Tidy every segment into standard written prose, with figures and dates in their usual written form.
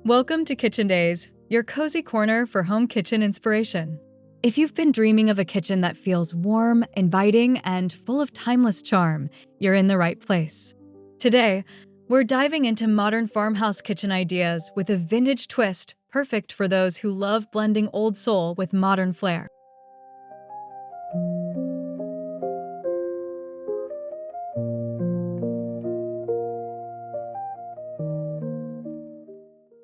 Welcome to Kitchen Days, your cozy corner for home kitchen inspiration. If you've been dreaming of a kitchen that feels warm, inviting, and full of timeless charm, you're in the right place. Today, we're diving into modern farmhouse kitchen ideas with a vintage twist perfect for those who love blending old soul with modern flair.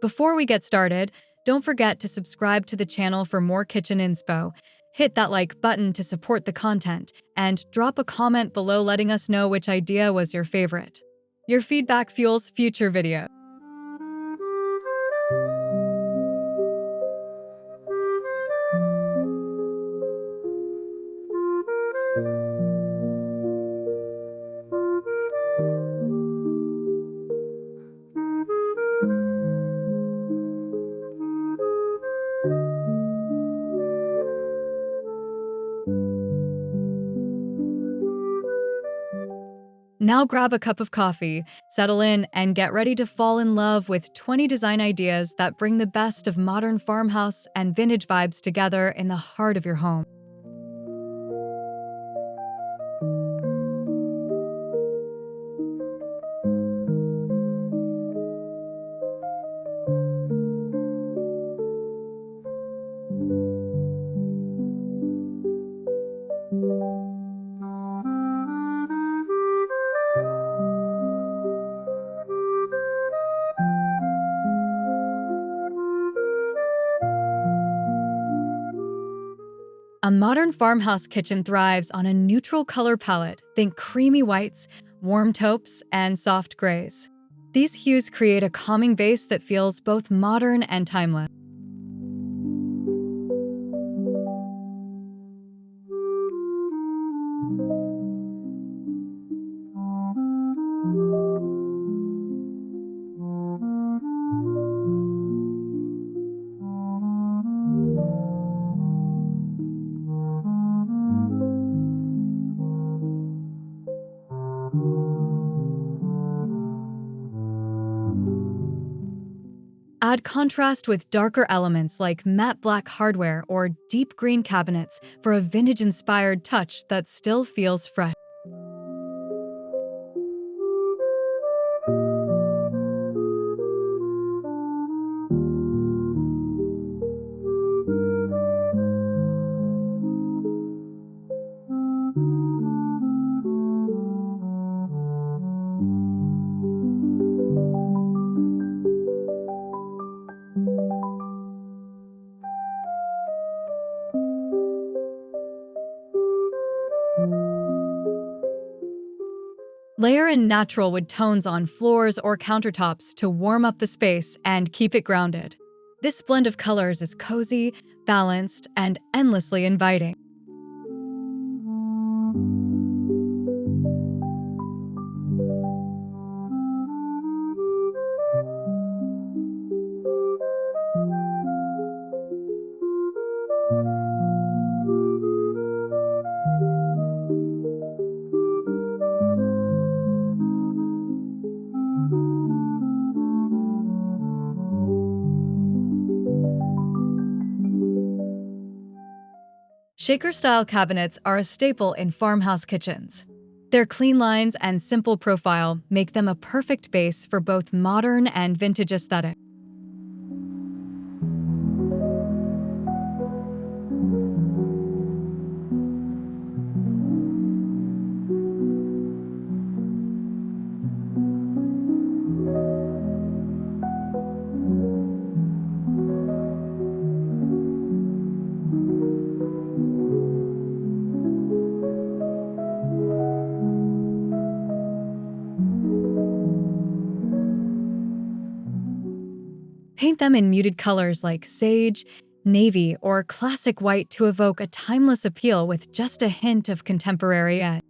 Before we get started, don't forget to subscribe to the channel for more kitchen inspo. Hit that like button to support the content, and drop a comment below letting us know which idea was your favorite. Your feedback fuels future videos. Now grab a cup of coffee, settle in, and get ready to fall in love with 20 design ideas that bring the best of modern farmhouse and vintage vibes together in the heart of your home. A modern farmhouse kitchen thrives on a neutral color palette. Think creamy whites, warm taupes, and soft grays. These hues create a calming base that feels both modern and timeless. Add contrast with darker elements like matte black hardware or deep green cabinets for a vintage-inspired touch that still feels fresh. Layer in natural wood tones on floors or countertops to warm up the space and keep it grounded. This blend of colors is cozy, balanced, and endlessly inviting. Shaker-style cabinets are a staple in farmhouse kitchens. Their clean lines and simple profile make them a perfect base for both modern and vintage aesthetics. Paint them in muted colors like sage, navy, or classic white to evoke a timeless appeal with just a hint of contemporary edge.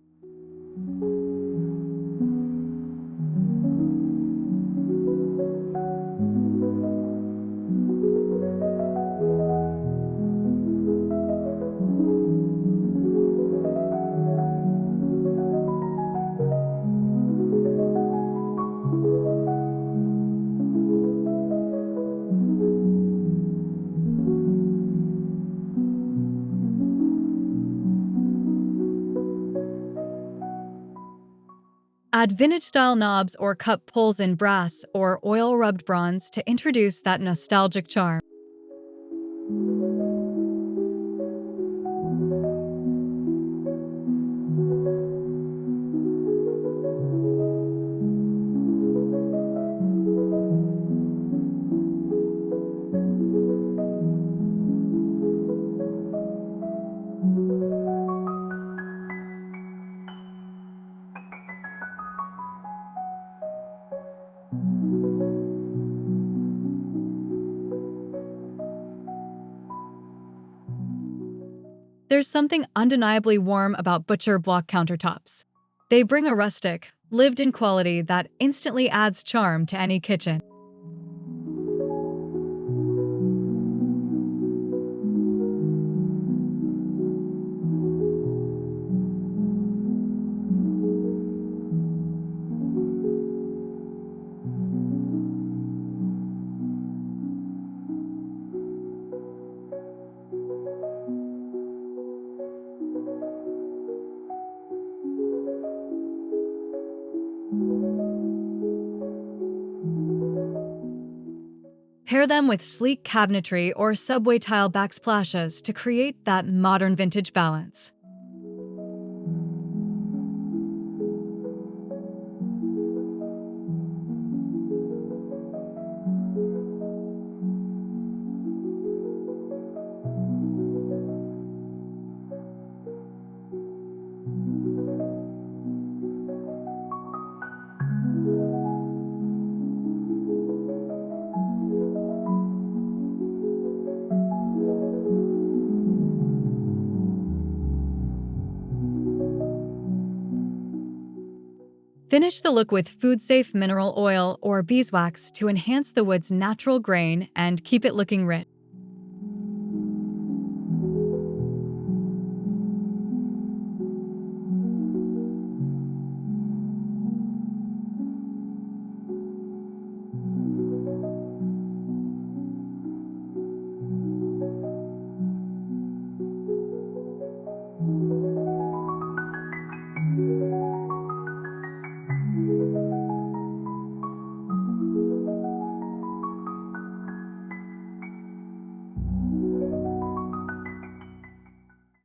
Add vintage-style knobs or cup pulls in brass or oil-rubbed bronze to introduce that nostalgic charm. There's something undeniably warm about butcher block countertops. They bring a rustic, lived-in quality that instantly adds charm to any kitchen. Pair them with sleek cabinetry or subway tile backsplashes to create that modern vintage balance. Finish the look with food-safe mineral oil or beeswax to enhance the wood's natural grain and keep it looking rich.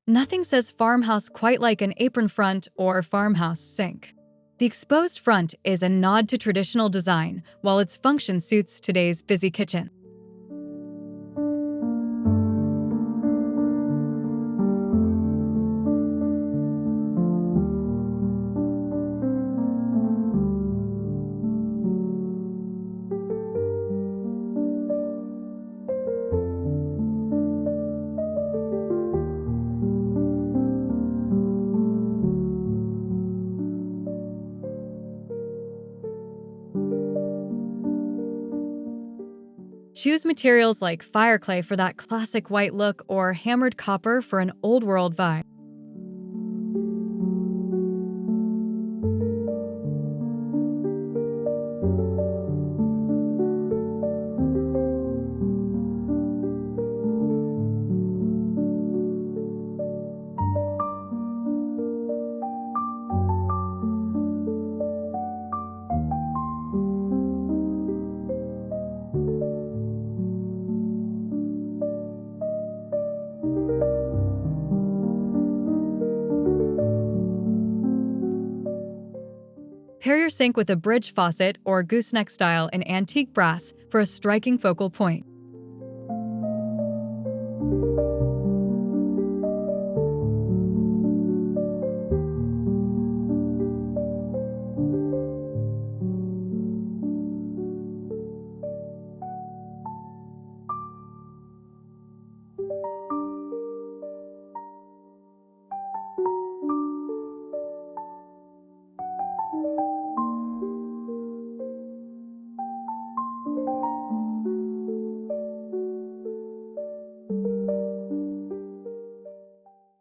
Nothing says farmhouse quite like an apron front or farmhouse sink. The exposed front is a nod to traditional design, while its function suits today's busy kitchen. Choose materials like fireclay for that classic white look or hammered copper for an old-world vibe. Pair your sink with a bridge faucet or gooseneck style in antique brass for a striking focal point.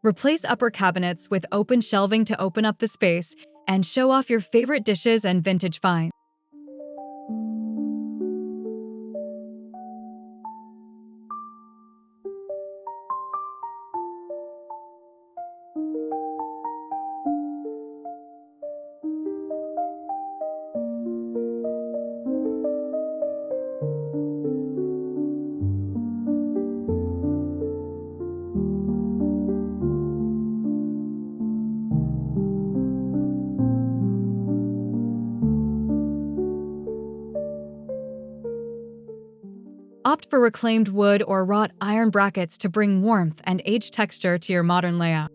Replace upper cabinets with open shelving to open up the space and show off your favorite dishes and vintage finds. Opt for reclaimed wood or wrought iron brackets to bring warmth and age texture to your modern layout.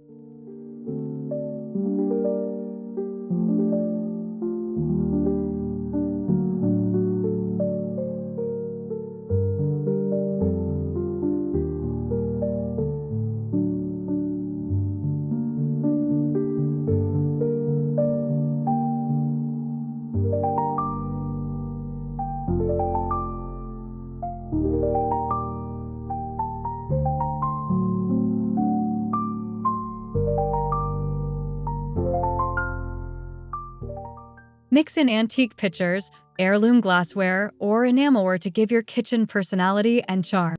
Mix in antique pitchers, heirloom glassware, or enamelware to give your kitchen personality and charm.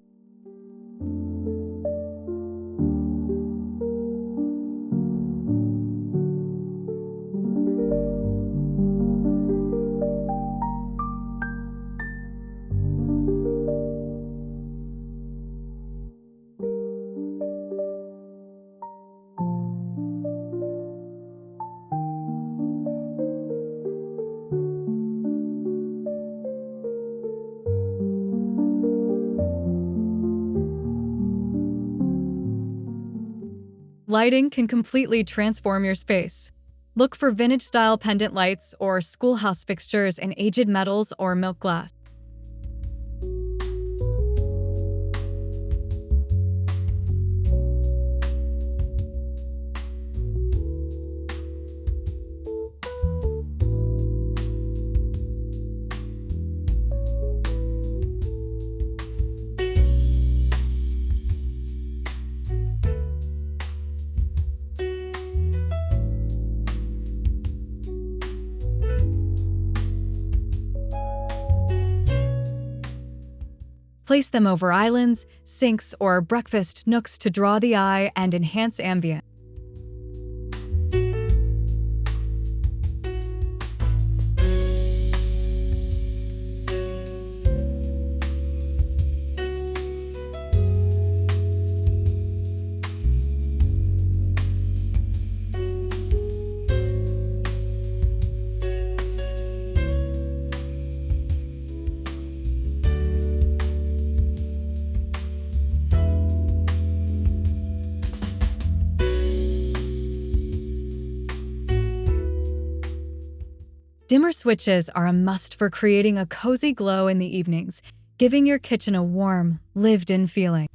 Lighting can completely transform your space. Look for vintage-style pendant lights or schoolhouse fixtures in aged metals or milk glass. Place them over islands, sinks, or breakfast nooks to draw the eye and enhance ambience. Dimmer switches are a must for creating a cozy glow in the evenings, giving your kitchen a warm, lived-in feeling.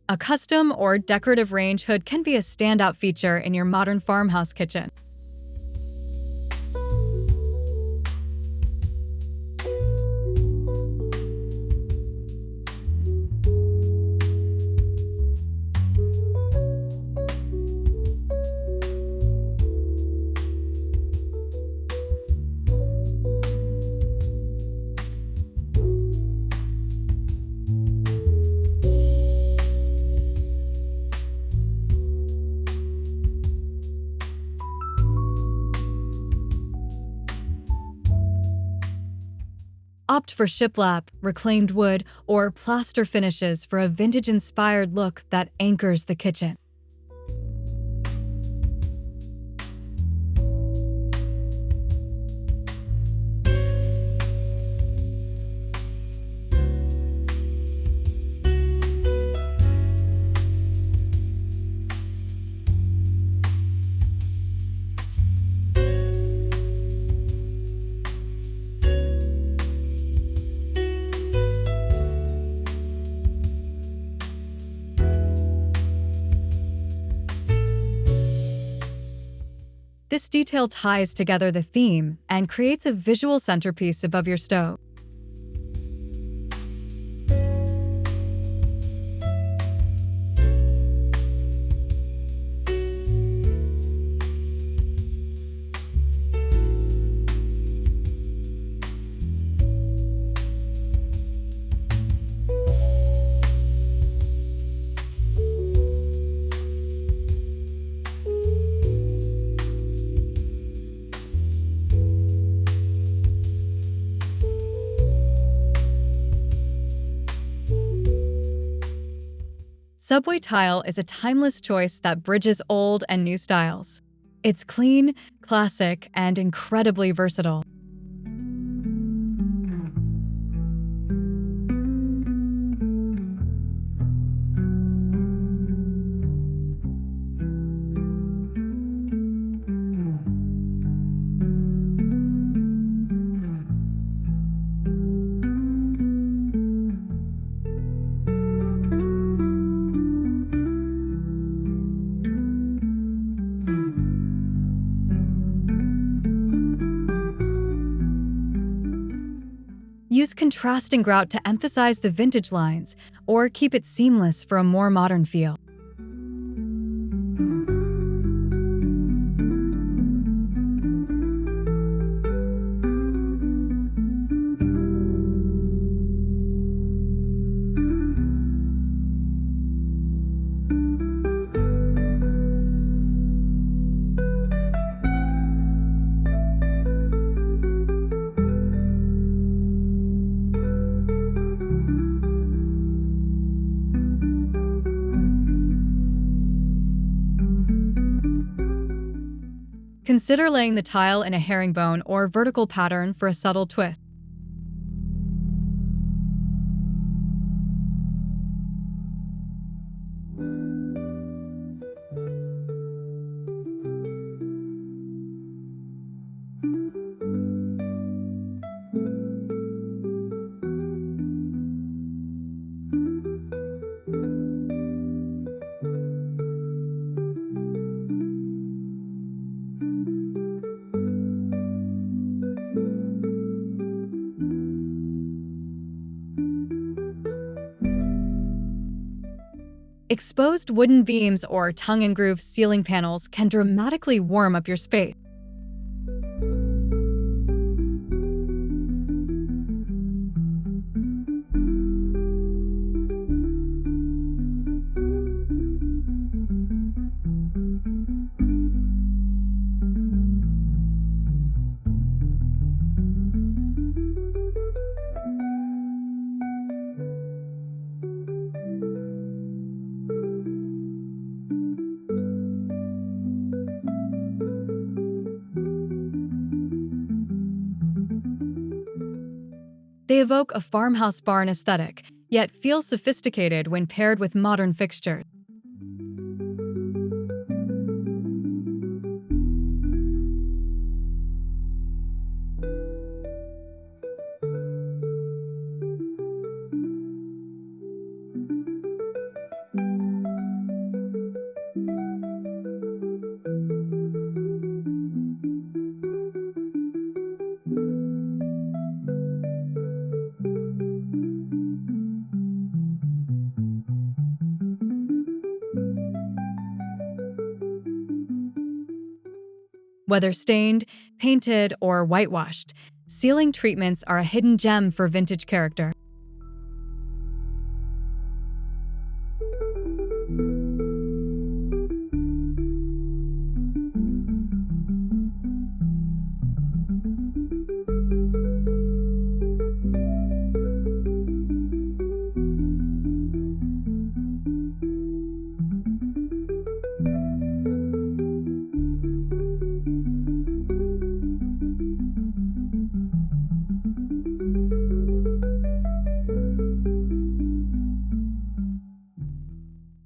A custom or decorative range hood can be a standout feature in your modern farmhouse kitchen. Opt for shiplap, reclaimed wood, or plaster finishes for a vintage-inspired look that anchors the kitchen. This detail ties together the theme and creates a visual centerpiece above your stove. Subway tile is a timeless choice that bridges old and new styles. It's clean, classic, and incredibly versatile. Use contrasting grout to emphasize the vintage lines, or keep it seamless for a more modern feel. Consider laying the tile in a herringbone or vertical pattern for a subtle twist. Exposed wooden beams or tongue-and-groove ceiling panels can dramatically warm up your space. They evoke a farmhouse barn aesthetic, yet feel sophisticated when paired with modern fixtures. Whether stained, painted, or whitewashed, ceiling treatments are a hidden gem for vintage character.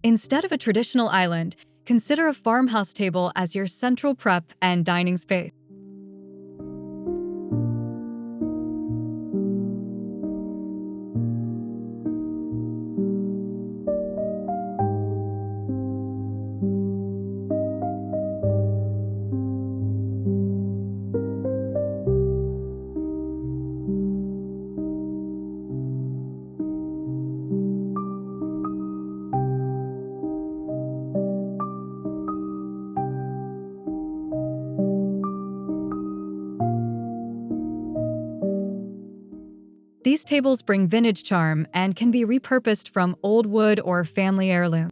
Instead of a traditional island, consider a farmhouse table as your central prep and dining space. These tables bring vintage charm and can be repurposed from old wood or family heirloom.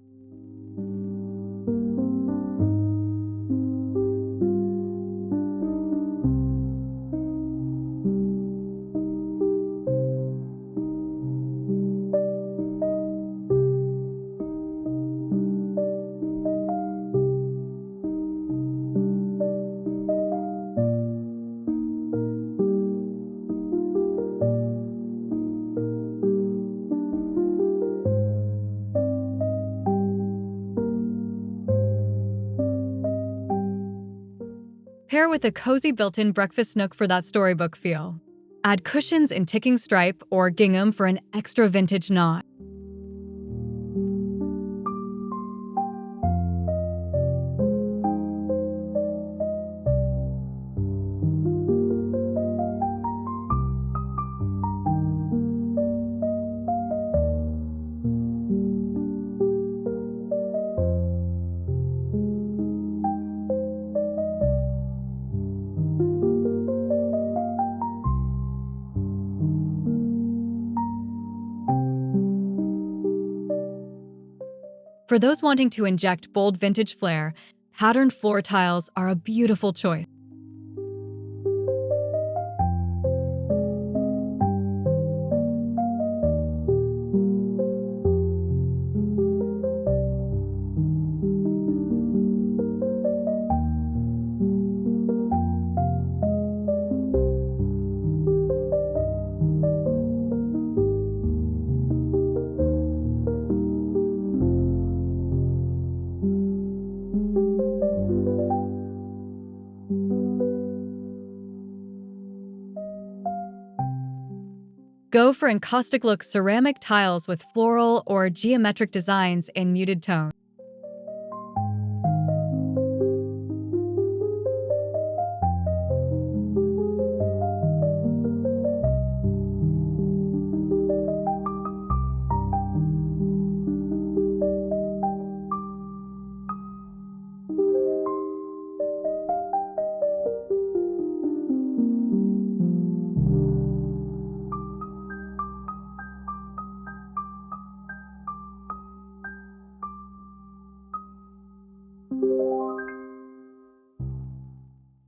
Pair with a cozy built-in breakfast nook for that storybook feel. Add cushions in ticking stripe or gingham for an extra vintage nod. For those wanting to inject bold vintage flair, patterned floor tiles are a beautiful choice. Go for encaustic look ceramic tiles with floral or geometric designs in muted tones.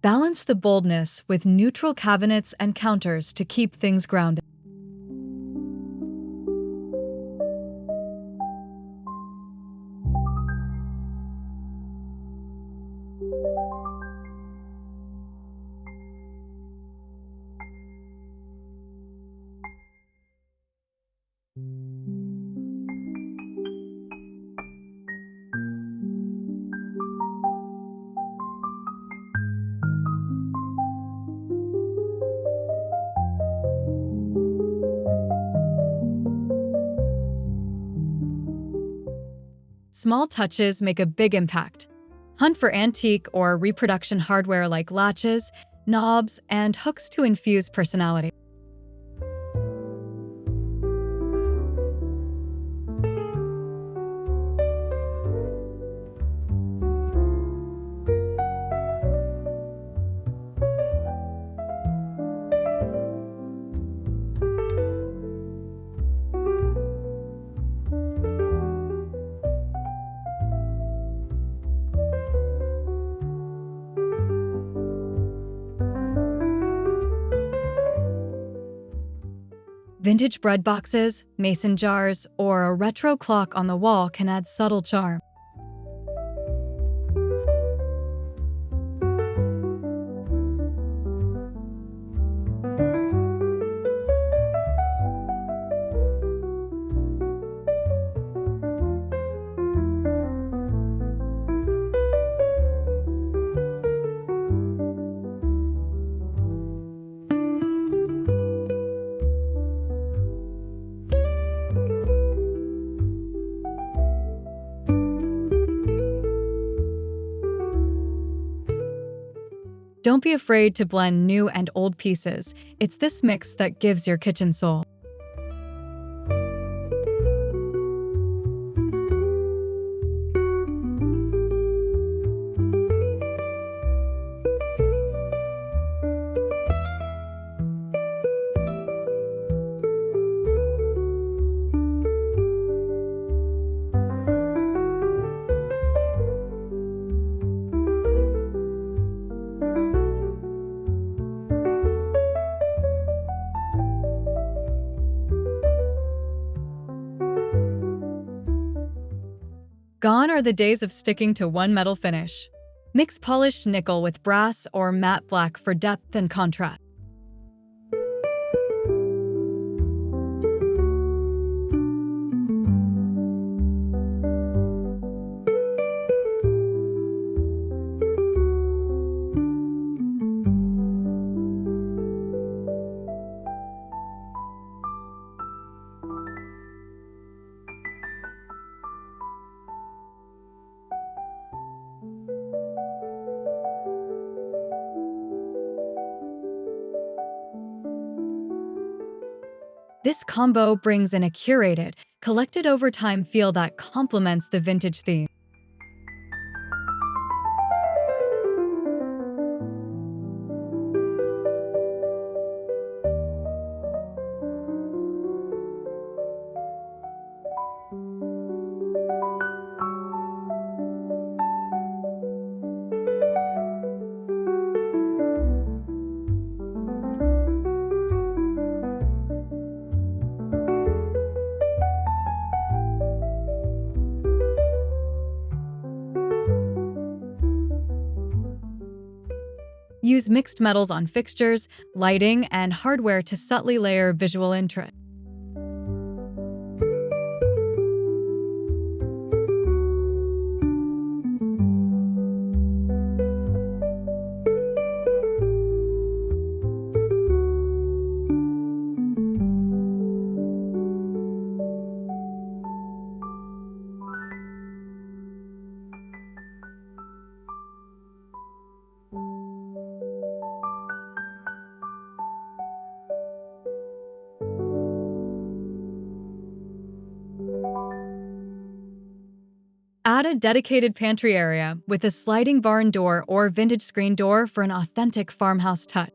Balance the boldness with neutral cabinets and counters to keep things grounded. Small touches make a big impact. Hunt for antique or reproduction hardware like latches, knobs, and hooks to infuse personality. Vintage bread boxes, mason jars, or a retro clock on the wall can add subtle charm. Don't be afraid to blend new and old pieces. It's this mix that gives your kitchen soul. Gone are the days of sticking to one metal finish. Mix polished nickel with brass or matte black for depth and contrast. This combo brings in a curated, collected over time feel that complements the vintage theme. Use mixed metals on fixtures, lighting, and hardware to subtly layer visual interest. Add a dedicated pantry area with a sliding barn door or vintage screen door for an authentic farmhouse touch.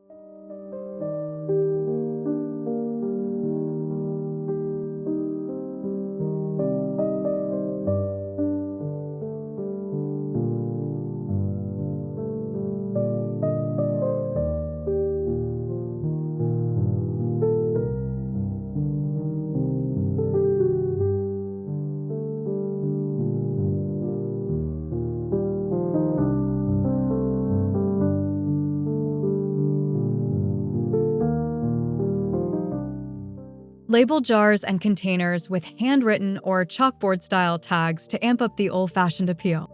Label jars and containers with handwritten or chalkboard-style tags to amp up the old-fashioned appeal.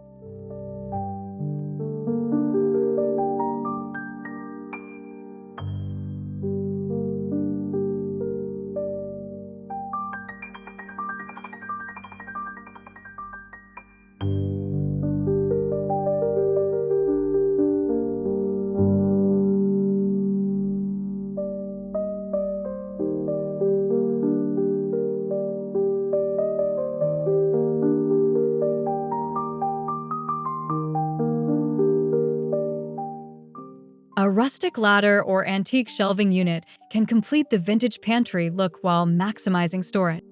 A rustic ladder or antique shelving unit can complete the vintage pantry look while maximizing storage.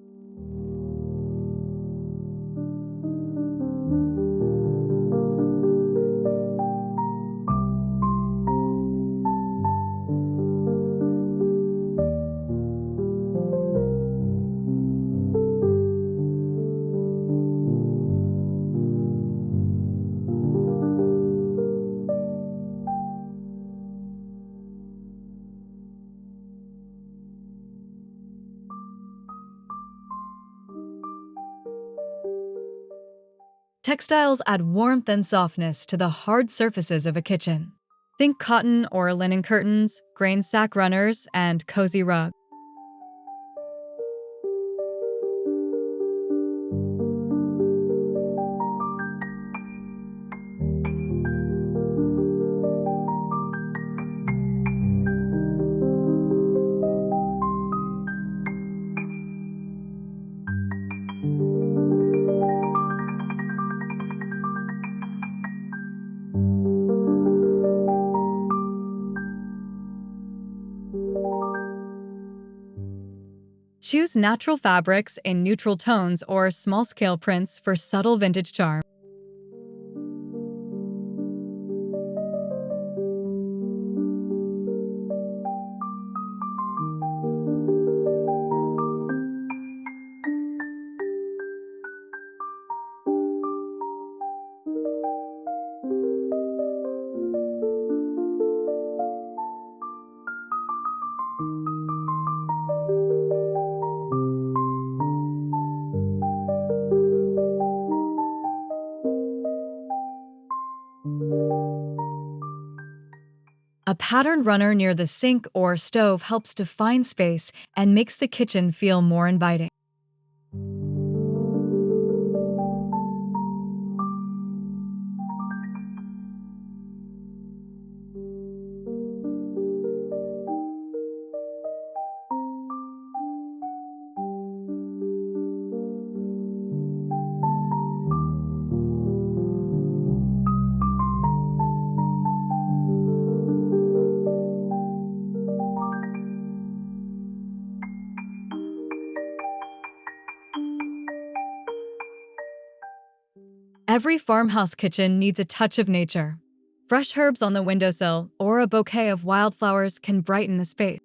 Textiles add warmth and softness to the hard surfaces of a kitchen. Think cotton or linen curtains, grain sack runners, and cozy rugs. Choose natural fabrics in neutral tones or small-scale prints for subtle vintage charm. A patterned runner near the sink or stove helps define space and makes the kitchen feel more inviting. Every farmhouse kitchen needs a touch of nature. Fresh herbs on the windowsill or a bouquet of wildflowers can brighten the space.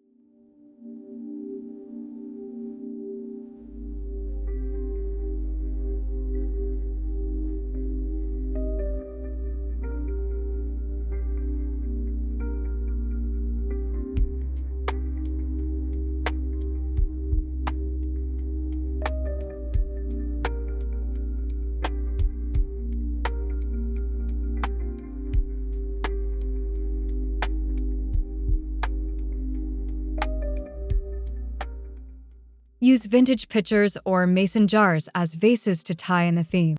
Use vintage pitchers or mason jars as vases to tie in the theme.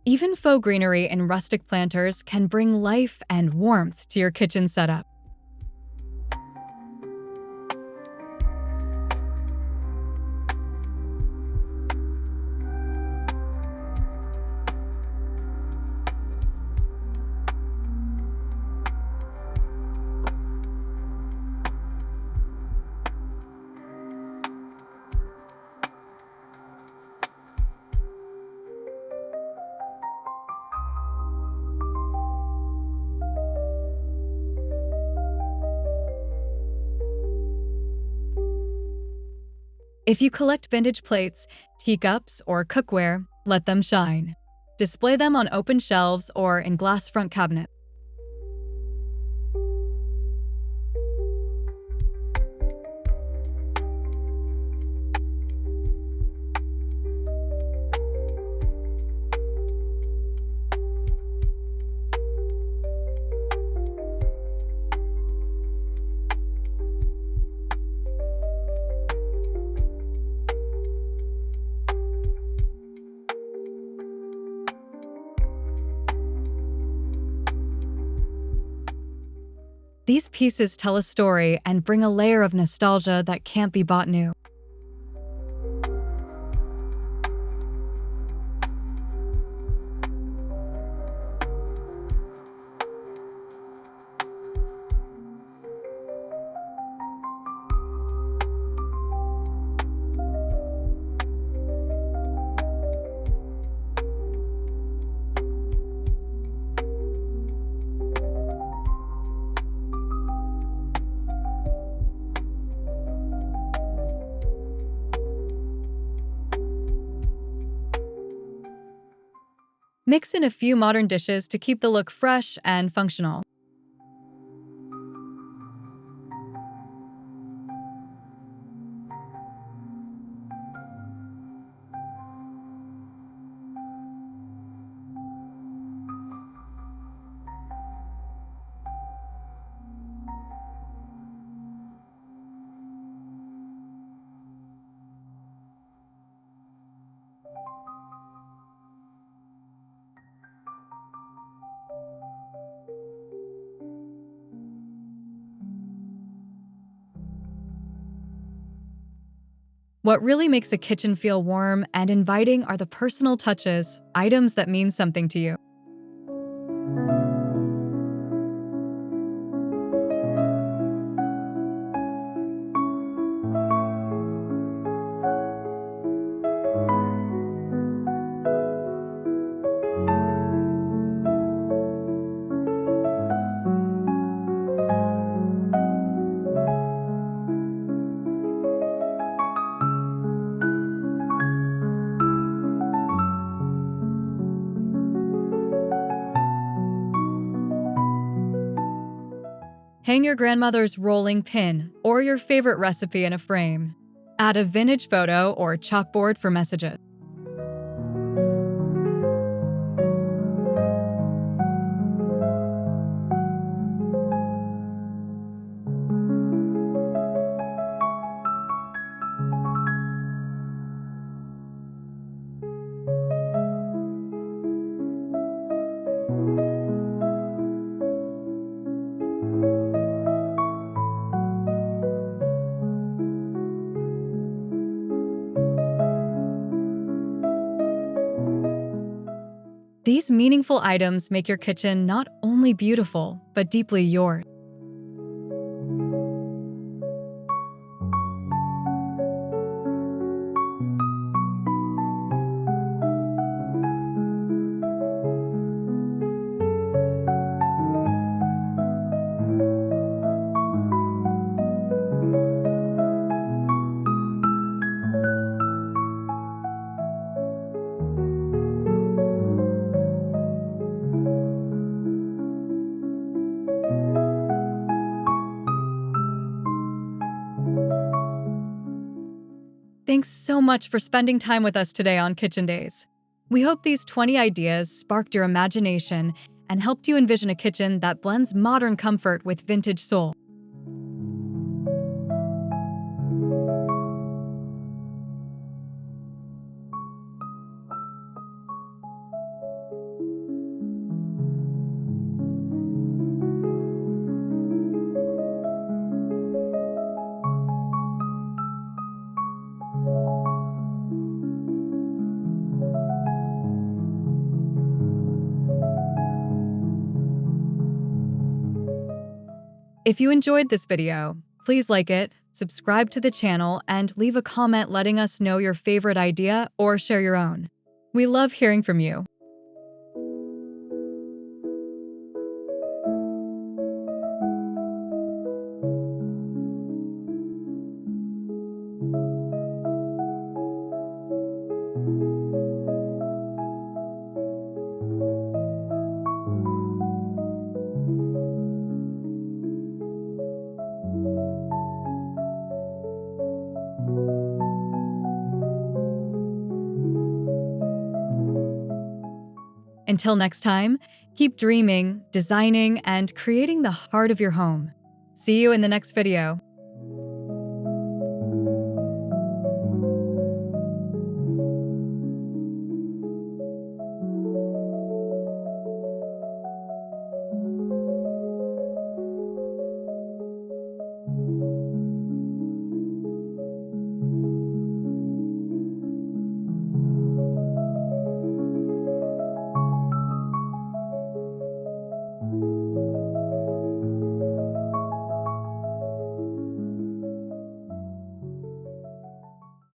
Even faux greenery and rustic planters can bring life and warmth to your kitchen setup. If you collect vintage plates, teacups, or cookware, let them shine. Display them on open shelves or in glass front cabinets. These pieces tell a story and bring a layer of nostalgia that can't be bought new. Mix in a few modern dishes to keep the look fresh and functional. What really makes a kitchen feel warm and inviting are the personal touches, items that mean something to you. Hang your grandmother's rolling pin or your favorite recipe in a frame. Add a vintage photo or chalkboard for messages. These meaningful items make your kitchen not only beautiful, but deeply yours. Thanks so much for spending time with us today on Kitchen Days. We hope these 20 ideas sparked your imagination and helped you envision a kitchen that blends modern comfort with vintage soul. If you enjoyed this video, please like it, subscribe to the channel, and leave a comment letting us know your favorite idea or share your own. We love hearing from you. Until next time, keep dreaming, designing, and creating the heart of your home. See you in the next video.